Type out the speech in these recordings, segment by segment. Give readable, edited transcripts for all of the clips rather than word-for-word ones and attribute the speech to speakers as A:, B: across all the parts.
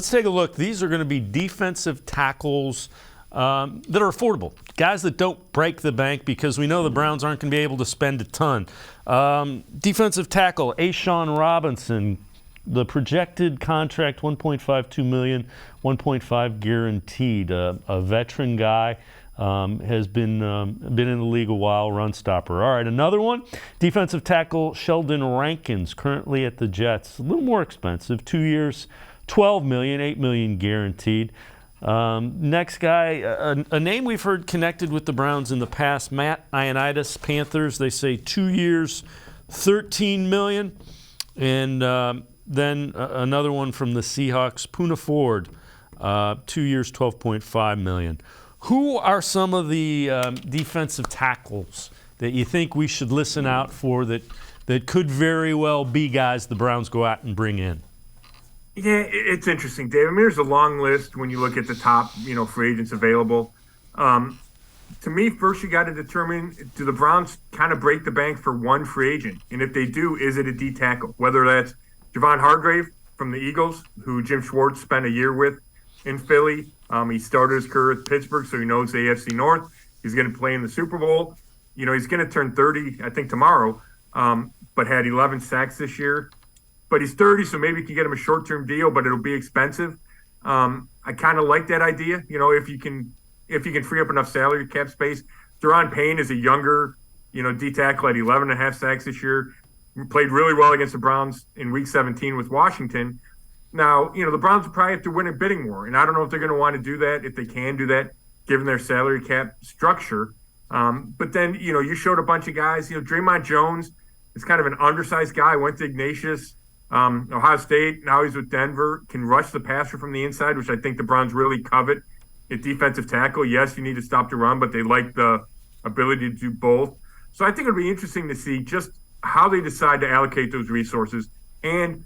A: Let's take a look. These are going to be defensive tackles that are affordable. Guys that don't break the bank because we know the Browns aren't going to be able to spend a ton. Defensive tackle, A'Shawn Robinson. The projected contract, $1.52 million, $1.5 guaranteed. A veteran guy, has been in the league a while, run stopper. All right, another one, defensive tackle Sheldon Rankins, currently at the Jets. A little more expensive, 2 years, $12 million, $8 million guaranteed. Next guy, a name we've heard connected with the Browns in the past, Matt Ioannidis, Panthers. They say 2 years, $13 million. And then another one from the Seahawks, Poona Ford, 2 years, $12.5 million. Who are some of the defensive tackles that you think we should listen out for that could very well be guys the Browns go out and bring in?
B: Yeah, it's interesting, Dave. I mean, there's a long list when you look at the top, free agents available. To me, first you got to determine, do the Browns kind of break the bank for one free agent? And if they do, is it a D tackle? Whether that's Javon Hargrave from the Eagles, who Jim Schwartz spent a year with in Philly. He started his career with Pittsburgh, so he knows the AFC North. He's going to play in the Super Bowl. He's going to turn 30, I think, tomorrow, but had 11 sacks this year. But he's 30, so maybe you can get him a short-term deal, but it'll be expensive. I kind of like that idea. If you can free up enough salary cap space. Daron Payne is a younger, D tackle at 11 and a half sacks this year. Played really well against the Browns in Week 17 with Washington. Now, the Browns will probably have to win a bidding war, and I don't know if they're going to want to do that, if they can do that, given their salary cap structure. But then, you showed a bunch of guys. Draymond Jones is kind of an undersized guy. Went to Ignatius, Ohio State. Now he's with Denver. Can rush the passer from the inside, which I think the Browns really covet at defensive tackle. Yes, you need to stop the run, but they like the ability to do both. So I think it'll be interesting to see just how they decide to allocate those resources. And,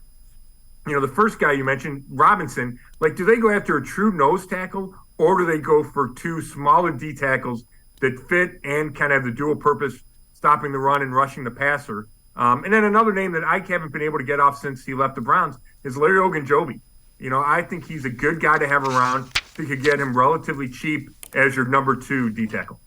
B: the first guy you mentioned, Robinson, do they go after a true nose tackle, or do they go for two smaller D tackles that fit and kind of have the dual purpose, stopping the run and rushing the passer? And then another name that I haven't been able to get off since he left the Browns is Larry Ogunjobi. I think he's a good guy to have around. They could get him relatively cheap as your number 2 D tackle.